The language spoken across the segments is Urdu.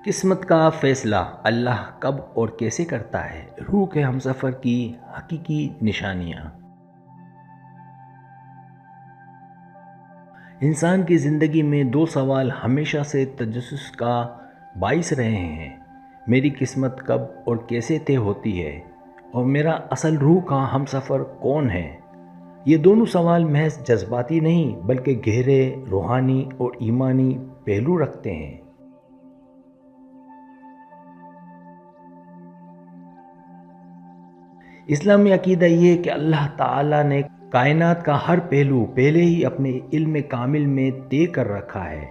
قسمت کا فیصلہ اللہ کب اور کیسے کرتا ہے؟ روح کے ہمسفر کی حقیقی نشانیاں۔ انسان کی زندگی میں دو سوال ہمیشہ سے تجسس کا باعث رہے ہیں: میری قسمت کب اور کیسے طے ہوتی ہے، اور میرا اصل روح کا ہمسفر کون ہے؟ یہ دونوں سوال محض جذباتی نہیں بلکہ گہرے روحانی اور ایمانی پہلو رکھتے ہیں۔ اسلامی عقیدہ یہ ہے کہ اللہ تعالیٰ نے کائنات کا ہر پہلو پہلے ہی اپنے علم کامل میں طے کر رکھا ہے۔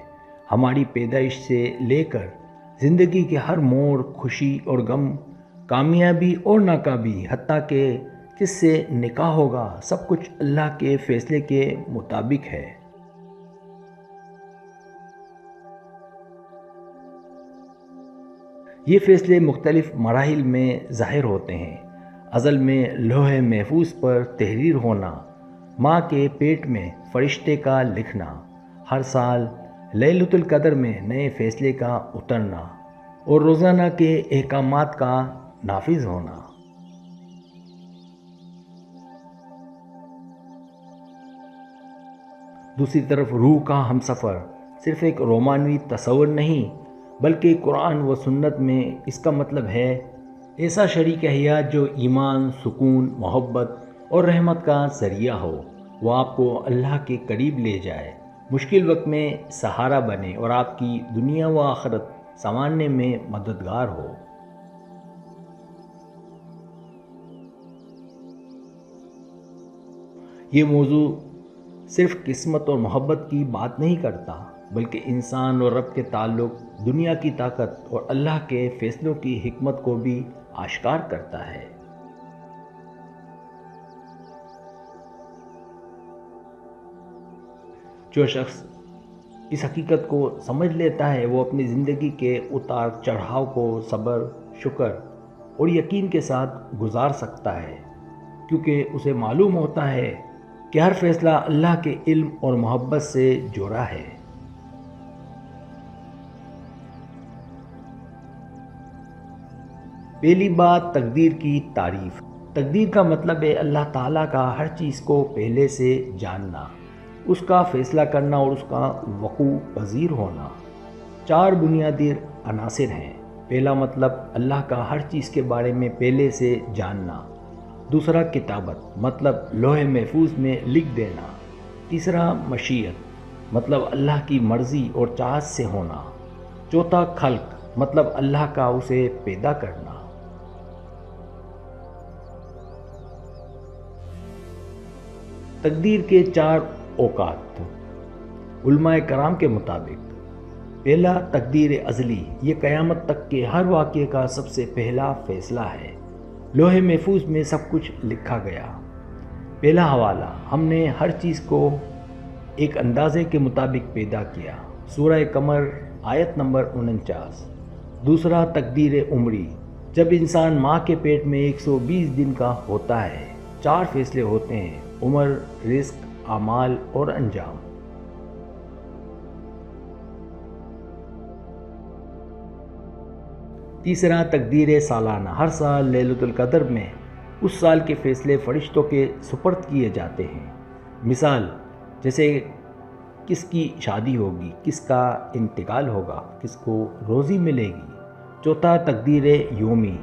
ہماری پیدائش سے لے کر زندگی کے ہر موڑ، خوشی اور غم، کامیابی اور ناکامی، حتیٰ کہ کس سے نکاح ہوگا، سب کچھ اللہ کے فیصلے کے مطابق ہے۔ یہ فیصلے مختلف مراحل میں ظاہر ہوتے ہیں۔ ازل میں لوح محفوظ پر تحریر ہونا، ماں کے پیٹ میں فرشتے کا لکھنا، ہر سال لیلۃ القدر میں نئے فیصلے کا اترنا، اور روزانہ کے احکامات کا نافذ ہونا۔ دوسری طرف روح کا ہمسفر صرف ایک رومانوی تصور نہیں بلکہ قرآن و سنت میں اس کا مطلب ہے ایسا شریک حیات جو ایمان، سکون، محبت اور رحمت کا ذریعہ ہو۔ وہ آپ کو اللہ کے قریب لے جائے، مشکل وقت میں سہارا بنے اور آپ کی دنیا و آخرت سنوارنے میں مددگار ہو۔ یہ موضوع صرف قسمت اور محبت کی بات نہیں کرتا بلکہ انسان اور رب کے تعلق، دنیا کی طاقت اور اللہ کے فیصلوں کی حکمت کو بھی آشکار کرتا ہے۔ جو شخص اس حقیقت کو سمجھ لیتا ہے وہ اپنی زندگی کے اتار چڑھاؤ کو صبر، شکر اور یقین کے ساتھ گزار سکتا ہے، کیونکہ اسے معلوم ہوتا ہے کہ ہر فیصلہ اللہ کے علم اور محبت سے جڑا ہے۔ پہلی بات، تقدیر کی تعریف۔ تقدیر کا مطلب ہے اللہ تعالیٰ کا ہر چیز کو پہلے سے جاننا، اس کا فیصلہ کرنا اور اس کا وقوع پذیر ہونا۔ چار بنیادی عناصر ہیں۔ پہلا مطلب اللہ کا ہر چیز کے بارے میں پہلے سے جاننا۔ دوسرا کتابت، مطلب لوح محفوظ میں لکھ دینا۔ تیسرا مشیت، مطلب اللہ کی مرضی اور چاہت سے ہونا۔ چوتھا خلق، مطلب اللہ کا اسے پیدا کرنا۔ تقدیر کے چار اوقات علماء کرام کے مطابق: پہلا، تقدیر ازلی، یہ قیامت تک کے ہر واقعے کا سب سے پہلا فیصلہ ہے۔ لوح محفوظ میں سب کچھ لکھا گیا۔ پہلا حوالہ، ہم نے ہر چیز کو ایک اندازے کے مطابق پیدا کیا۔ سورہ قمر آیت نمبر 49۔ دوسرا، تقدیر عمری، جب انسان ماں کے پیٹ میں 120 دن کا ہوتا ہے، چار فیصلے ہوتے ہیں: عمر، رزق، اعمال اور انجام۔ تیسرا، تقدیر سالانہ، ہر سال لیلۃ القدر میں اس سال کے فیصلے فرشتوں کے سپرد کیے جاتے ہیں۔ مثال جیسے کس کی شادی ہوگی، کس کا انتقال ہوگا، کس کو روزی ملے گی۔ چوتھا، تقدیر یومی،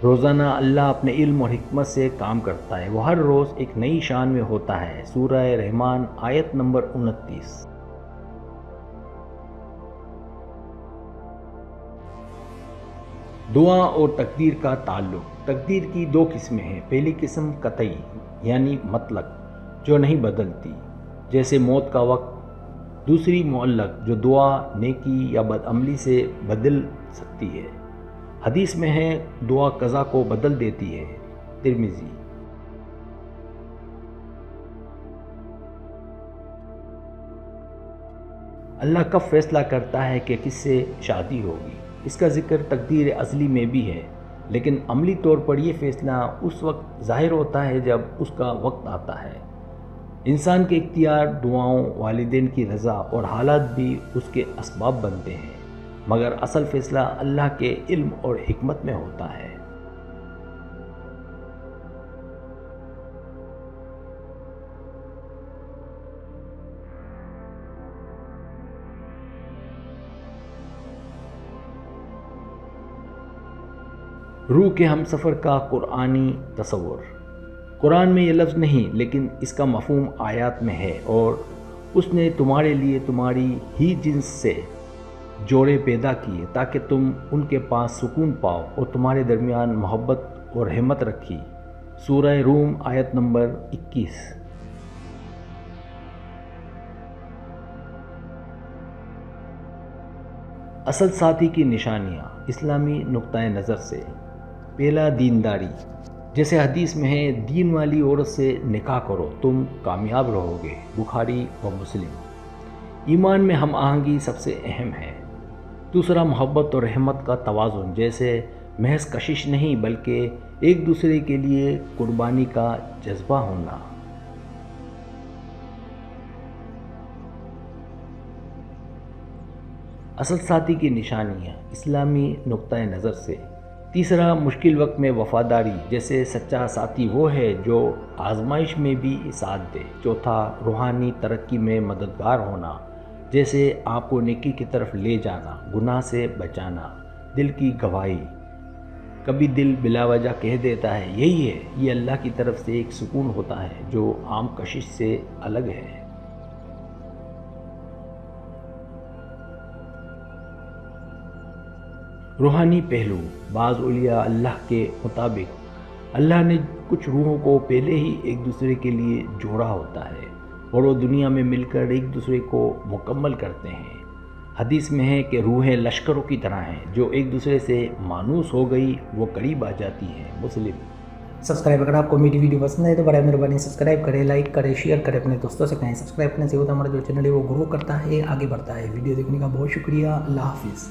روزانہ اللہ اپنے علم اور حکمت سے کام کرتا ہے، وہ ہر روز ایک نئی شان میں ہوتا ہے۔ سورہ رحمان آیت نمبر 29۔ دعا اور تقدیر کا تعلق۔ تقدیر کی دو قسمیں ہیں۔ پہلی قسم قطعی یعنی مطلق، جو نہیں بدلتی، جیسے موت کا وقت۔ دوسری معلق، جو دعا، نیکی یا بدعملی سے بدل سکتی ہے۔ حدیث میں ہے، دعا قضا کو بدل دیتی ہے، ترمذی۔ اللہ کب فیصلہ کرتا ہے کہ کس سے شادی ہوگی، اس کا ذکر تقدیر ازلی میں بھی ہے، لیکن عملی طور پر یہ فیصلہ اس وقت ظاہر ہوتا ہے جب اس کا وقت آتا ہے۔ انسان کے اختیار، دعاؤں، والدین کی رضا اور حالات بھی اس کے اسباب بنتے ہیں۔ مگر اصل فیصلہ اللہ کے علم اور حکمت میں ہوتا ہے۔ روح کے ہم سفر کا قرآنی تصور۔ قرآن میں یہ لفظ نہیں لیکن اس کا مفہوم آیات میں ہے، اور اس نے تمہارے لیے تمہاری ہی جنس سے جوڑے پیدا کیے تاکہ تم ان کے پاس سکون پاؤ اور تمہارے درمیان محبت اور رحمت رکھی۔ سورہ روم آیت نمبر 21۔ اصل ساتھی کی نشانیاں اسلامی نقطۂ نظر سے۔ پہلا، دینداری۔ جیسے حدیث میں ہے، دین والی عورت سے نکاح کرو تم کامیاب رہو گے، بخاری و مسلم۔ ایمان میں ہم آہنگی سب سے اہم ہے۔ دوسرا، محبت اور رحمت کا توازن، جیسے محض کشش نہیں بلکہ ایک دوسرے کے لیے قربانی کا جذبہ ہونا۔ اصل ساتھی کی نشانیاں اسلامی نقطۂ نظر سے۔ تیسرا، مشکل وقت میں وفاداری، جیسے سچا ساتھی وہ ہے جو آزمائش میں بھی ساتھ دے۔ چوتھا، روحانی ترقی میں مددگار ہونا، جیسے آپ کو نیکی کی طرف لے جانا، گناہ سے بچانا۔ دل کی گواہی، کبھی دل بلا وجہ کہہ دیتا ہے یہی ہے، یہ اللہ کی طرف سے ایک سکون ہوتا ہے جو عام کشش سے الگ ہے۔ روحانی پہلو۔ بعض اولیاء اللہ کے مطابق اللہ نے کچھ روحوں کو پہلے ہی ایک دوسرے کے لیے جوڑا ہوتا ہے اور وہ دنیا میں مل کر ایک دوسرے کو مکمل کرتے ہیں۔ حدیث میں ہے کہ روحیں لشکروں کی طرح ہیں، جو ایک دوسرے سے مانوس ہو گئی وہ قریب آ جاتی ہیں، مسلم۔ سبسکرائب، اگر آپ کو میری ویڈیو پسند ہے تو بڑا مہربانی سبسکرائب کریں، لائک کریں، شیئر کریں، اپنے دوستوں سے کہیں۔ سبسکرائب کرنے سے ہوتا ہمارا جو چینل ہے وہ گرو کرتا ہے، آگے بڑھتا ہے۔ ویڈیو دیکھنے کا بہت شکریہ، اللہ حافظ۔